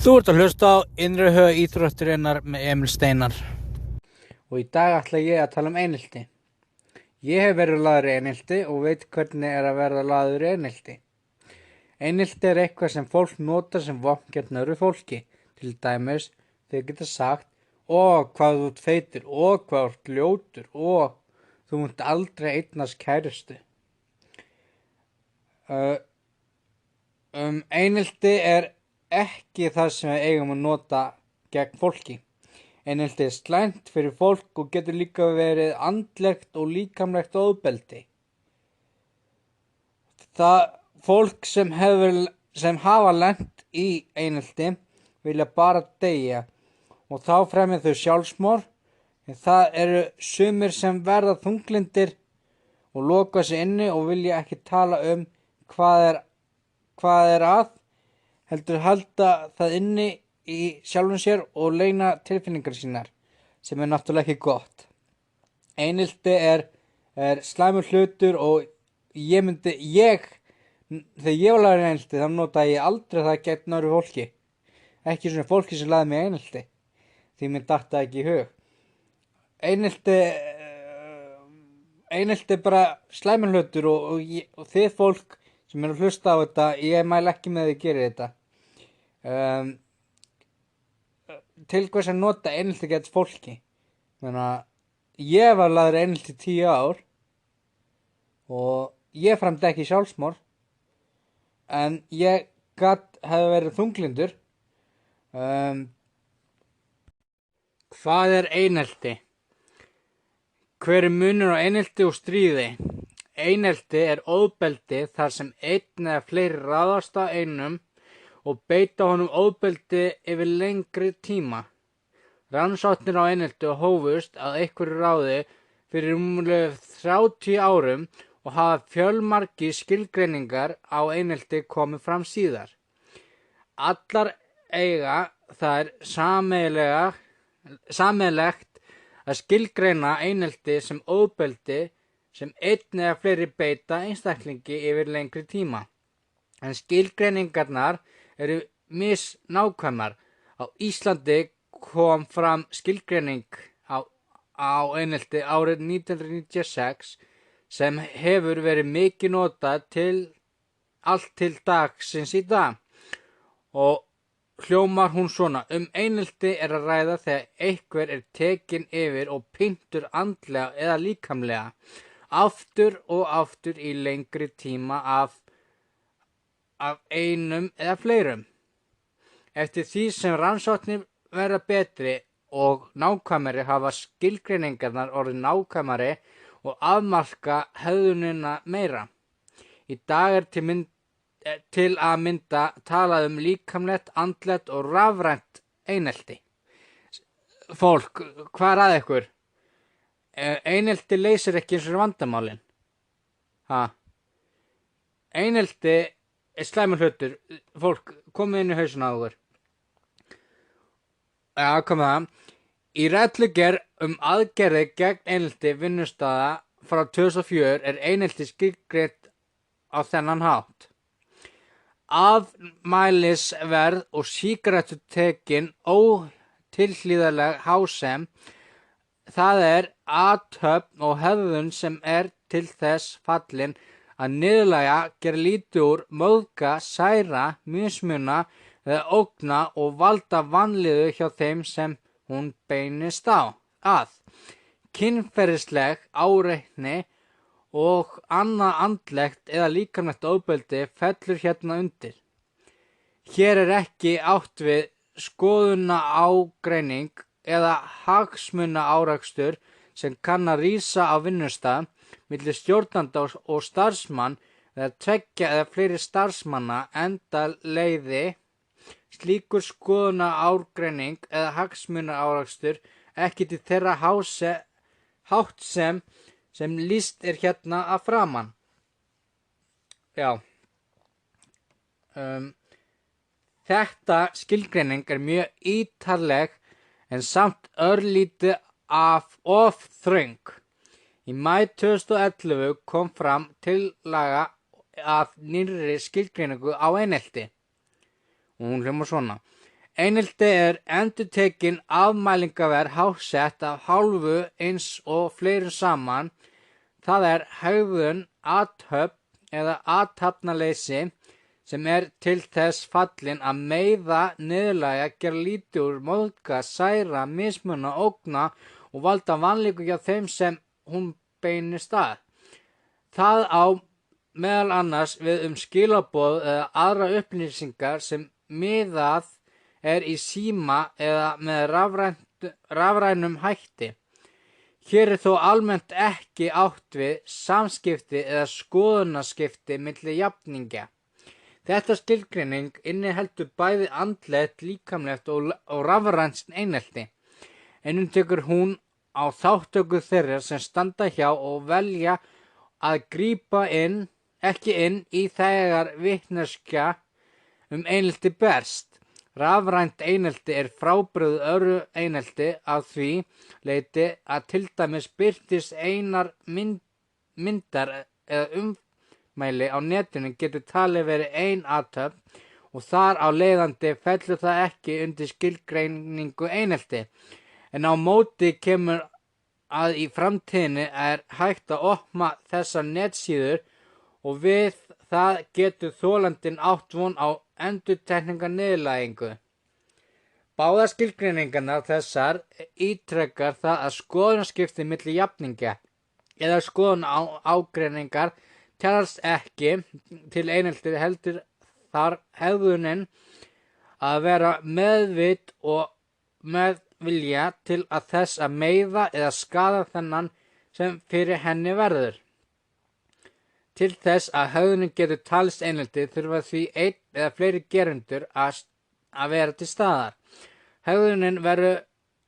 Þú ert að hlusta á Innri huga íþróttarinnar með Emil Steinar. Og í dag ætla ég að tala um einelti. Ég hef verið lagður í einelti og veit hvernig er að verða lagður í einelti. Einelti er eitthvað sem fólk notar sem vopn gegn öðru fólki. Til dæmis þau geta sagt: "Ó, hvað þú ert feitur, ó, hvað þú ert ljótur, ó, þú munt aldrei eignast kærustu." Einelti er ekki það sem við eigum að nota gegn fólki. Einelti er slæmt fyrir fólk og getur líka verið andlegt og líkamlegt ofbeldi. Það fólk sem hafa lent í einelti vilja bara deyja og þá fremja þau sjálfsmorð, en það eru sumir sem verða þunglyndir og loka sig inni og vilja ekki tala um hvað er að, heldur halda það inni í sjálfum sér og leyna tilfinningar sínar, sem er náttúrulega ekki gott. Einelti er slæmur hlutur og þegar ég var lagður í einelti þá notaði ég aldrei það gegn öðru fólki. Ekki svona fólki sem lagði mig í einelti, því mér datt það ekki í hug. Einelti er bara slæmur hlutur og þið fólk sem eru að hlusta á þetta, ég mæli ekki með því að gera þetta. Til hvers að nota einelti gegn fólki? Ég var lagður í einelti 10 ár og ég framdi ekki sjálfsmorð, en ég hefði verið þunglyndur. Hvað er einelti? Hver er munur á einelti og stríði? Einelti er ofbeldi þar sem einn eða fleiri ráðast á einum og beita honum ofbeldi yfir lengri tíma. Rannsóknir á einelti hófust að einhverju ráði fyrir rúmlega 30 árum og hafa fjölmargir skilgreiningar á einelti komið fram síðar. Allar eiga þær sameiginlegt að skilgreina einelti sem ofbeldi sem einn eða fleiri beita einstaklingi yfir lengri tíma. En skilgreiningarnar eru misnákvæmar. Á Íslandi kom fram skilgreining á einelti árið 1996 sem hefur verið mikið notað allt til dagsins í dag og hljómar hún svona: einelti er að ræða þegar einhver er tekinn yfir og pyntur andlega eða líkamlega aftur og aftur í lengri tíma af einum eða fleirum. Eftir því sem rannsóknir verða betri og nákvæmari hafa skilgreiningarnar orðið nákvæmari og afmarka hegðunina meira. Í dag er til að mynda talað um líkamlegt, andlegt og rafrænt einelti. Fólk, hvað er að ykkur? Einelti leysir ekki eins og vandamálin. Einelti er slæmur hlutur. Fólk, komið inn í hausinn á ykkur. Komið það. Í reglugerð aðgerðir gegn einelti vinnustaða frá 2004 er einelti skilgreint á þennan hátt: afmælisverð og sígarettur tekin ótilhlýðileg hásemi, það er athöfn og hegðun sem er til þess fallin að niðurlægja, gera lítið úr, móðga, særa, mismuna eða ógna og valda vanlíðan hjá þeim sem hún beinist að. Kynferðisleg áreitni og annað andlegt eða líkamlegt ofbeldi fellur hérna undir. Hér er ekki átt við skoðunarágreining eða hagsmunaárekstur sem kann að rísa á vinnustað milli stjórnanda og starfsmann eða tveggja eða fleiri starfsmanna, enda leiði slíkur skoðunarágreining eða hagsmunaárekstur ekki til þeirra háttsemi sem lýst er hérna að framan. Þetta skilgreining er mjög ítarleg en samt örlítið of þröng. Í maí 2011 kom fram tillaga að nýrri skilgreiningu á einelti. Og hún hljómar svona: Einelti endurtekin afmælingaverð hásett af hálfu eins og fleirum saman. Það hegðun, athöfn eða athafnaleysi sem til þess fallin að meiða, niðurlægja, gera lítið úr, móðga, særa, mismuna, ógna og valda vanlíku hjá þeim sem hún beinist að. Það á meðal annars við skilaboð eða aðra upplýsingar sem miðað í síma eða með rafrænum hætti. Hér þó almennt ekki átt við samskipti eða skoðanaskipti milli jafningja. Þetta skilgreining inniheldur bæði andlegt, líkamlegt og rafrænt einelti. Einnig tekur hún á þátttöku þeirra sem standa hjá og velja að grípa ekki inn í þegar vitneskja einelti berst. Rafrænt einelti frábrugðið öðru einelti að því leyti að til dæmis birtist einar myndar eða ummæli á netinu getur talið verið ein athöfn og þar á leiðandi fellur það ekki undir skilgreiningu einelti. En á móti kemur að í framtíðinni hægt að opna þessar netsíður og við það getur þolandinn átt von á endurtekningarniðurlægingu. Báðar skilgreiningarnar þessar ítrekar það að skoðanaskipti milli jafningja eða skoðunarágreiningar telst ekki til einelti, heldur þar hegðunin að vera meðvit og með vilja til að þess að meiða eða skaða þennan sem fyrir henni verður. Til þess að hegðunin getur talist einelti þurfa því einn eða fleiri gerendur að vera til staðar. Hegðunin verður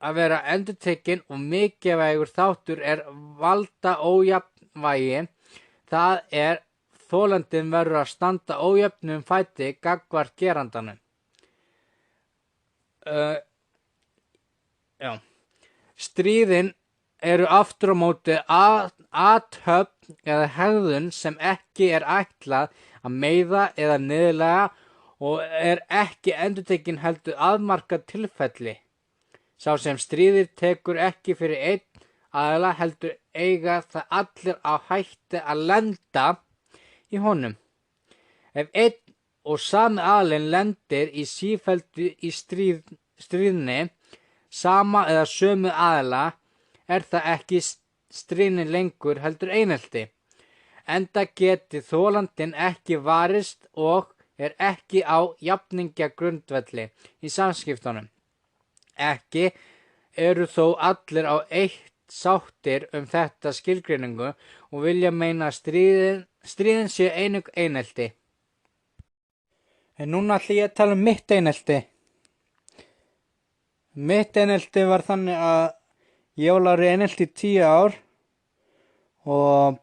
að vera endurtekin og mikilvægur þáttur valda ójafnvægi. Það þolandinn verður að standa ójöfnum fæti gagnvart gerandanum. Stríðin aftur á móti athöfn eða hegðun sem ekki ætlað að meiða eða niðurlægja og ekki endurtekin heldur afmarkað tilfelli. Sá sem stríðir tekur ekki fyrir einn aðila heldur eiga það allir á hættu að lenda í honum. Ef einn og sami aðilinn lendir í sífelldu í stríðni sama eða sömu aðila það ekki stríðni lengur heldur einelti. Enda geti þolandinn ekki varist og ekki á jafningjagrundvelli í samskiptunum. Ekki þó allir á eitt sáttir þetta skilgreiningu og vilja meina að stríðin sé einug einelti. En núna ætla ég að tala mitt einelti. Mitt einelti var þannig að ég var lárið einelti í 10 ár og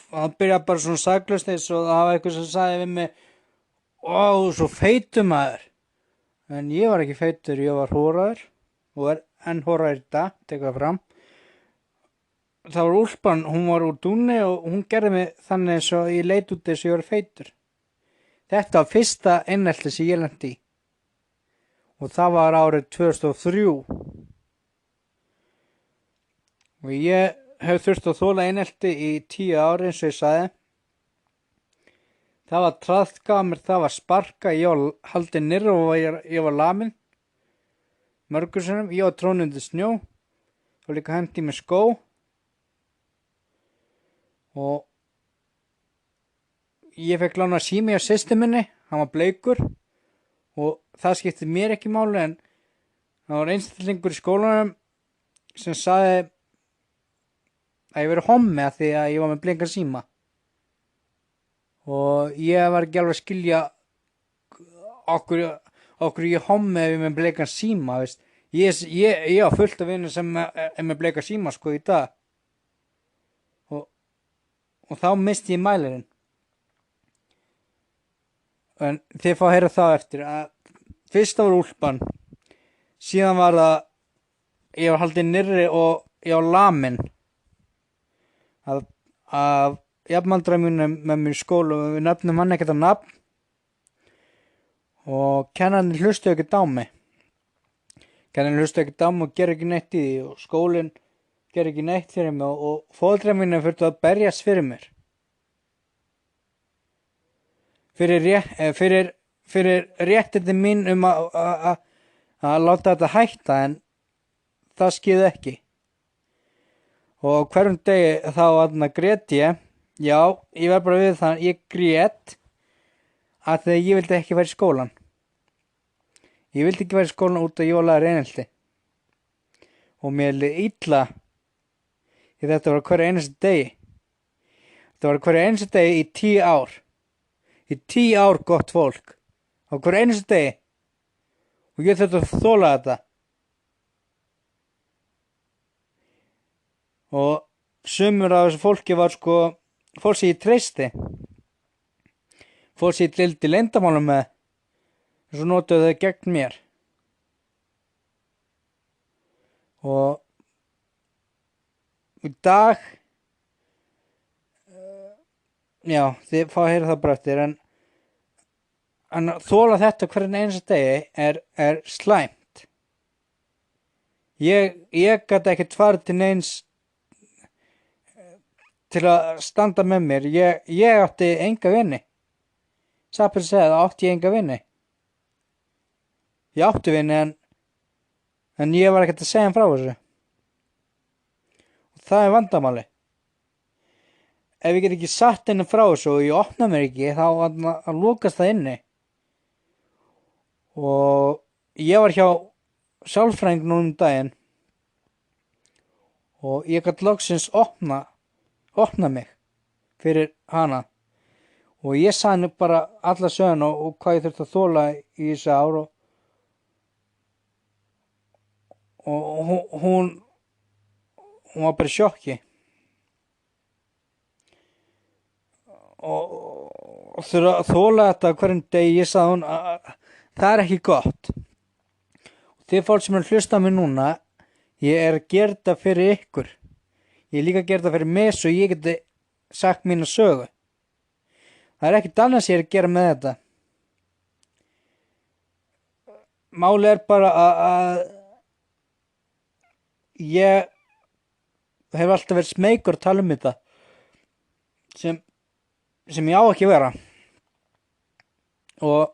það byrjaði bara svona saklaust eins og það var eitthvað sem sagði við mig: "Ó, svo feitur maður." En ég var ekki feitur, ég var hóraður og enn hóraður í dag, tekur það fram. Það var úlpan, hún var úr dúnni og hún gerði mig þannig eins og ég leit út eins og ég var feitur. Þetta var fyrsta einelti sem ég lenti í. Og það var árið 2003. Og ég hef þurft að þola einelti í 10 ár eins og ég sagði. Það var traðkað mér, það var sparka, ég var haldið niður og ég var lamin. Mörgum sinnum, ég var trónið undir snjó. Það var líka hent í mig skó. Og ég fekk lána sími á systur minni, hann var bleikur. Og það skipti mér ekki máli, en það var einstaklingur í skólanum sem sagði að ég verið hommi að því að ég var með bleikan síma. Og ég var ekki alveg að skilja okkur ég hommi ef ég með bleikan síma, veist. Ég á fullt af vinum sem með bleikan síma sko í dag. Og þá misti ég mælirinn. En þið fá að heyra það eftir að fyrst var úlpan, síðan var það ég var haldið nyrri og ég var lamin af jafnaldra mínum með mér í skóla og við nefnum hann ekkert á nafn og kennarinn hlustu ekki á mig. Kennarinn hlustu ekki á mig og ger ekki neitt í því og skólinn ger ekki neitt fyrir mig og foreldrar mínir þurftu að berjast fyrir mér. Fyrir réttindi mín að láta þetta hætta, en það skýði ekki. Og hverjum degi þá grét ég. Já, ég verð bara við það, ég grét að þegar ég vildi ekki vera í skólan. Ég vildi ekki vera í skólan út af jólaðar einhelti. Og mér liði illa í þetta var hverju einasta degi. Þetta var hverju einasta degi í 10 ár. Í 10 ár, gott fólk. Á hverju einasta degi. Og ég þurfti að þola þetta. Og sumur af þessu fólki var fólk sem ég treysti. Fólk sem ég deildi leyndarmálum með. Og svo notuðu þau gegn mér. Og í dag, já, þið fá að heyra það bara eftir, en að þola þetta hvernig einasta degi er slæmt. Ég gat ekkert farið til neins til að standa með mér. Ég átti enga vini. Sapir segði að átti ég enga vini. Ég átti vini en ég var ekkert að segja frá þessu. Og það er vandamáli. Ef ég get ekki satt henni frá þessu og ég opna mér ekki, þá að lokast það inni. Og ég var hjá sálfræðing nú daginn og ég gat loksins opna mig fyrir hana. Og ég sagði henni bara alla söguna og hvað ég þurfti að þola í þessu ár og hún var bara í sjokki. Og þurfa að þola þetta hverjum degi. Ég sagði hún að það er ekki gott. Og þið fólk sem hlusta á mig núna, ég er að gera þetta fyrir ykkur. Ég er líka að gera þetta fyrir mig svo ég geti sagt mína sögu. Það er ekkert annars ég er að gera með þetta. Málið er bara að ég hef alltaf verið smeykur að tala um þetta sem ég á ekki að vera. Og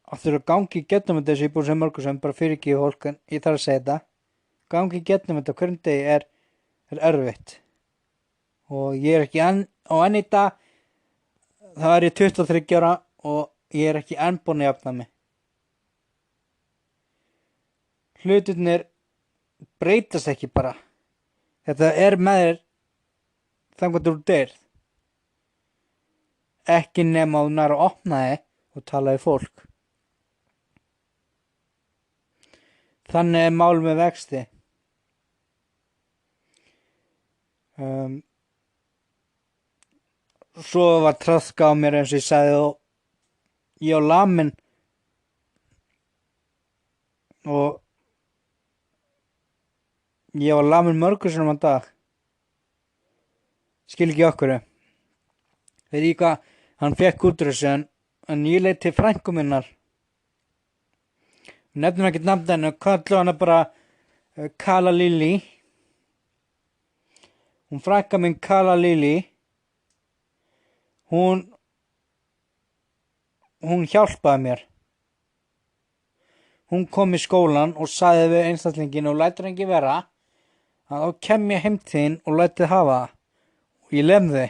að þurfa að gangi í gegnum þetta, þessu ég búið sem mörgur sem bara fyrir ekki fólk, en ég þarf að segja þetta. Gangi í gegnum þetta hverjum degi er erfitt. Og ég er ekki enn í dag, þá er ég 23 ára og ég er ekki enn búinn að jafna mig. Hlutirnir breytast ekki bara. Þetta er með þér þangað þú deyrð. Ekki nema þú nær að opna þig og tala við fólk. Þannig er mál með vexti. Svo var traðka á mér eins og ég sagði og ég var lamin og ég var lamin mörgur sinnum á dag. Skil ekki okkur. Veit ég hvað hann fekk út úr þessu, en ég leit til frænku minnar. Nefnum ekki nafn henni og kallu hana bara Kala Lili. Hún frænka minn Kala Lili. Hún hjálpaði mér. Hún kom í skólan og sagði við einstaklingin og lætur ekki vera að þá kem ég heim til þín og lætið hafa það. Og ég lemði.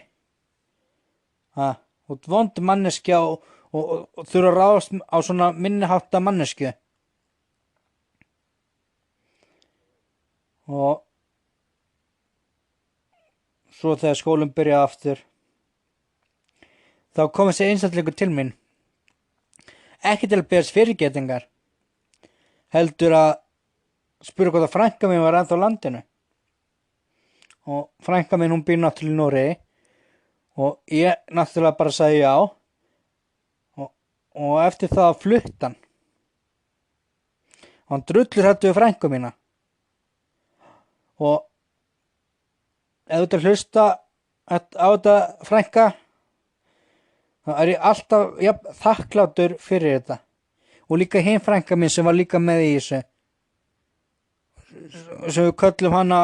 Og vond manneskja og þurfa að ráðast á svona minnihátta mannesku. Og svo þegar skólinn byrjaði aftur, þá kom þessi einstaklingur til mín. Ekki til að beðast fyrirgetingar, heldur að spura hvort að frænka mín var ennþá á landinu. Og frænka mín, hún býr náttúrulega í Noregi og ég náttúrulega bara sagði já. Og eftir það flutt hann. Og hann drullur hættu við frænku mína. Og ef þú ert að hlusta á þetta frænka, þá er ég alltaf þakklátur fyrir þetta. Og líka hinn frænka mín sem var líka með í þessu, sem við köllum hana,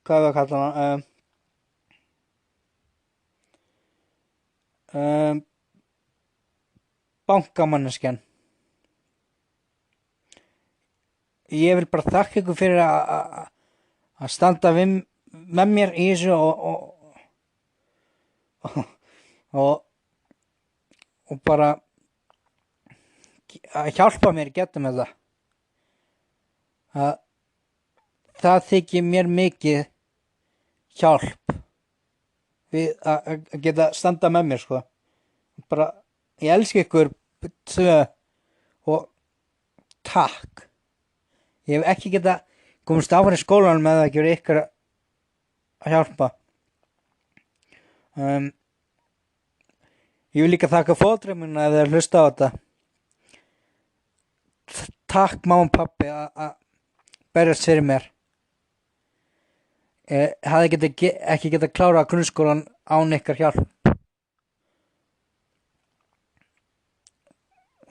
hvað við að kalla hana, bankamanneskjan. Ég vil bara þakka ykkur fyrir að standa með mér í þessu og bara að hjálpa mér getum þetta. Það þykir mér mikið hjálp við að geta standa með mér, sko. Bara, ég elska ykkur tvö og takk. Ég hef ekki geta komist áfram í skólanum með það ekki verið ykkur að hjálpa. Ég vil líka þakka foreldrum mínum ef þeir hlusta á þetta. Takk mamma og pabbi að berjast fyrir mér. Ég hafði ekki getað klárað grunnskólan án ykkar hjálp.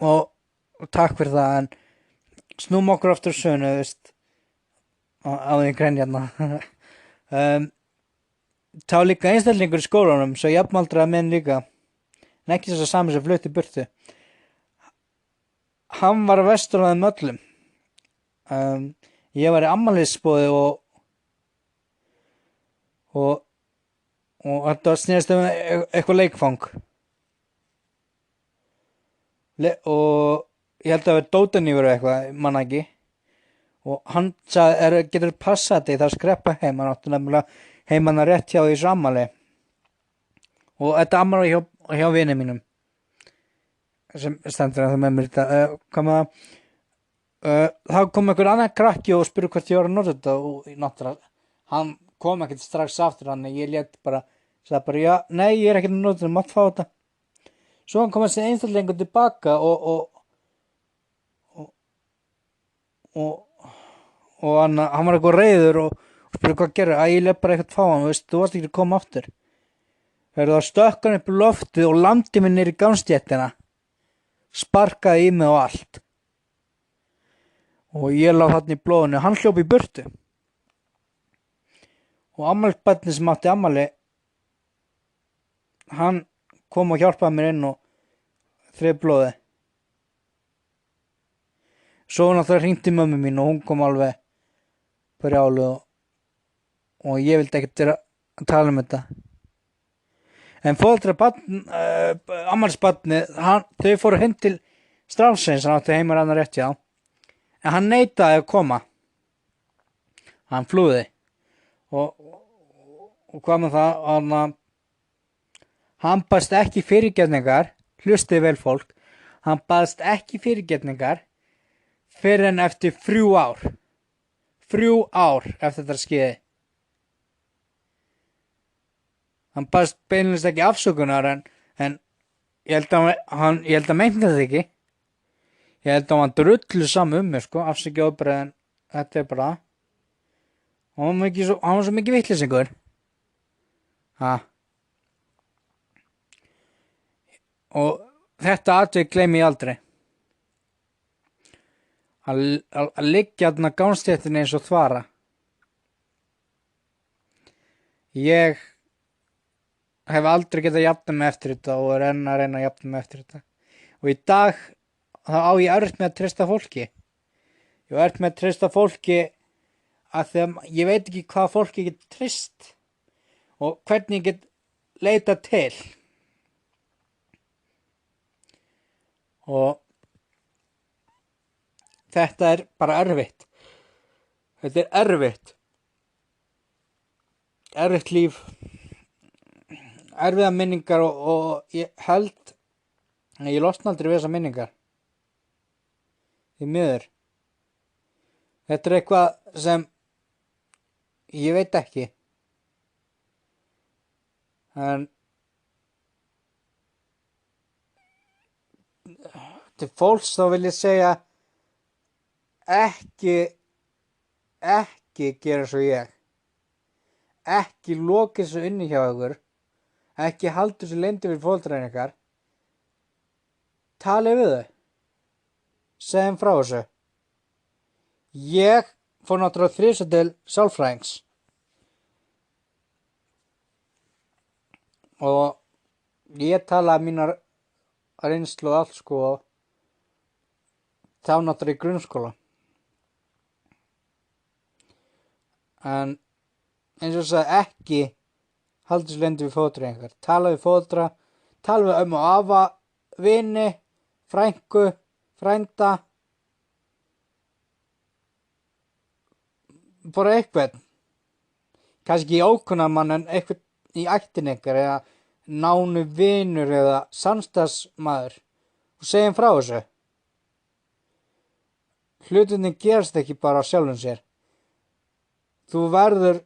Og takk fyrir það, en snúm okkur aftur sögnu, veist, á því grenn hérna. Tá líka einstaklingur í skólanum, svo jafnaldraða menn líka, en ekki þess að sami sem flutti burtu. Hann var vestur á þeim öllum. Ég var í afmælisboði og þetta snerist eitthvað leikfang. Og ég held að það var dótanífur eitthvað, manna ekki. Og hann sagði, getur passað þig það að skreppa heim, hann átti nefnilega heimann að rétt hjá því afmæli. Og þetta afmæli hjá vinum mínum, sem stendur að það með mér þetta. Þá kom einhver annar krakki og spurði hvort ég var að nota þetta, og náttúrulega, hann kom ekkert strax aftur, hann, ég sagði bara, já, nei, ég er ekkert að nota þetta, mátt fá þetta. Svo hann kom að segja einstaklingur tilbaka og hann var eitthvað reiður og spurði hvað gerir, ég lef bara eitthvað fá hann, veist, þú varst ekki að koma aftur. Það stökk hann upp í loftið og landi mig niður í gangstéttina, sparkaði í mig og allt. Og ég lá þarna í blóðinu, hann hljóp í burtu. Og afmælisbarnið sem átti afmæli, hann kom og hjálpaði mér inn og þreif blóði. Svo náttúrulega hringdi mömmu mín og hún kom alveg brjáluð og ég vildi ekkert vera að tala um þetta. En foreldrar afmælisbarnið, þau fóru heim til stráksins, hann átti heima annar rétt hjá, en hann neitaði að koma. Hann flúði og hvað með það, hann baðst ekki fyrirgefningar, hlustið vel fólk, hann baðst ekki fyrirgefningar fyrir en eftir 3 ár. 3 ár eftir þetta skeiði. Hann baðst beinlínis ekki afsökunar, en ég held að meinti þetta ekki. Ég held að hann drullu saman mig, sko, afsökja óbreið, en þetta er bara það. Hann var svo mikið vitleysingur. Og þetta atvik gleymi ég aldrei. Að liggja þarna gangstéttinni eins og þvara. Ég hef aldrei getað jafnað mig eftir þetta og er enn að reyna að jafna mig eftir þetta. Og í dag þá á ég erfitt með að treysta fólki. Ég á erfitt með að treysta fólki að þegar ég veit ekki hvað fólki get treyst og hvernig ég get leita til. Og þetta er bara erfitt. Þetta er erfitt. Erfitt líf. Erfiða minningar og ég held að ég losna aldrei við þessar minningar. Því miður. Þetta er eitthvað sem ég veit ekki. En til fólks þá vil ég segja ekki gera svo ég. Ekki loka þessu inni hjá ykkur. Ekki halda þessu leyndu fyrir foreldrar ykkar. Talið við þau. Segjum frá þessu. Ég fór náttúrulega þrisvar til sálfræðings. Og ég talaði mínar reynslu og allt sko. Þá náttúrulega í grunnskóla. En eins og sagði ekki halda þessu leyndu við foreldrar ykkar. Tala við foreldra, tala við ömmu og afa, vini, frænku, frænda. Bara eitthvað. Kannski ekki ókunnan mann en eitthvað í ættin ykkar eða nánu vinur eða samstarfsmaður og segjum frá þessu. Hlutirnir gerast ekki bara á sjálfum sér. Þú verður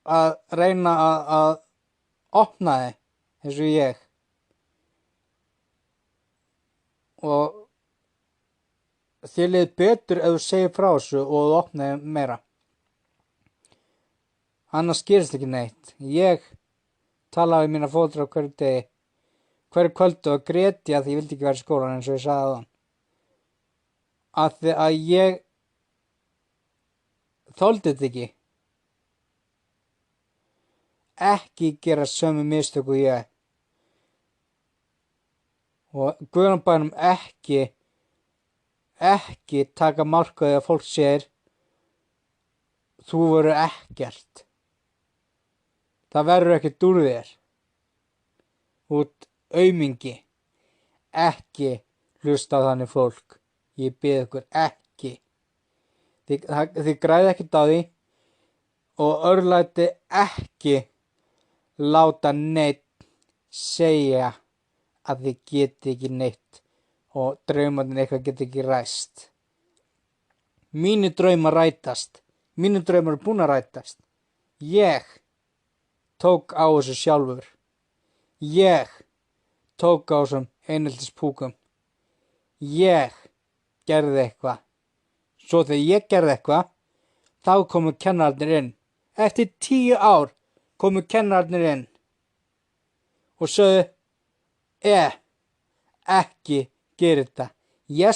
að reyna að opna þig eins og ég. Og þér liði betur ef þú segir frá þessu og þú opna þig meira. Annars gerist ekki neitt. Ég talaði við mína foreldra hverju degi, hverju kvöldu og gréti að ég vildi ekki vera í skólan eins og ég sagði áðan. Af því að ég þoldi þetta ekki. Ekki gera sömu mistök og ég. Og guðan bænum ekki taka mark á því að fólk segir þú verður ekkert. Það verður ekkert úr þér. Út aumingi. Ekki hlusta á þannig fólk. Ég bið ykkur ekki. Þið græði ekkert á því og örlæti ekki láta neitt segja að þið geti ekki neitt og draumarnir eitthvað geti ekki ræst. Mínir draumar rætast. Mínir draumar eru búin að rætast. Ég tók á þessu sjálfur. Ég tók á þessum eineltispúkum. Ég gerði eitthvað. Svo þegar ég gerði eitthvað, þá komu kennararnir inn. Eftir 10 ár komu kennararnir inn og sögðu, ekki gera þetta. Ég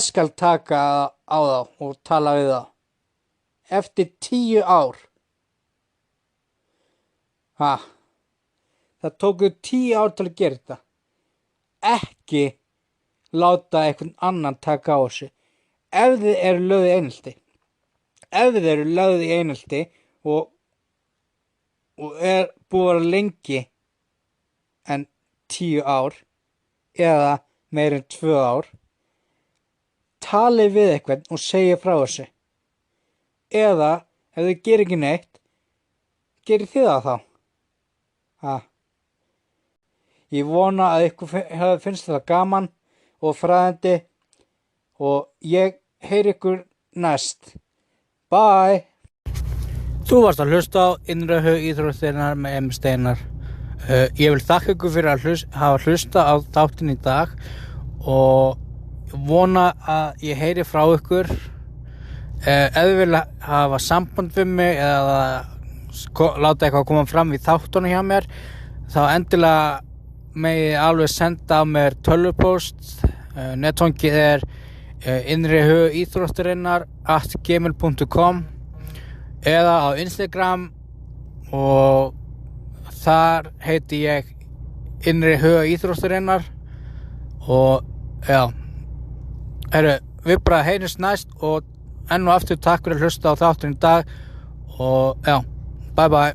skal taka á þá og tala við þá. Eftir 10 ár. Það tóku 10 ár til að gera þetta. Ekki láta einhvern annan taka á þessu. Ef þið eru lögð í einelti. Ef þið eru lögð í einelti og er búið að vera lengi en 10 ár eða meir en 2 ár, talið við eitthvað og segja frá þessu. Eða ef þið gerir ekki neitt, gerir þið það þá. Ég vona að ykkur finnst þetta gaman og fræðandi og ég heyri ykkur næst. Bye! Þú varst að hlusta á Innri hug íþróttarinnar með M. Steinar. Ég vil þakka ykkur fyrir að hafa hlusta á þáttinn í dag og vona að ég heyri frá ykkur. Ef þið vil hafa samband við mig eða láta eitthvað koma fram í þáttunum hjá mér, þá endilega megi alveg senda á mér tölvupóst. Netfangið er innrihugíþróttarinnar@gmail.com eða á Instagram og þar heiti ég innrihugíþróttarinnar og við bara heyrjumst næst og enn og aftur takk fyrir að hlusta á þátturinn í dag og bye bye.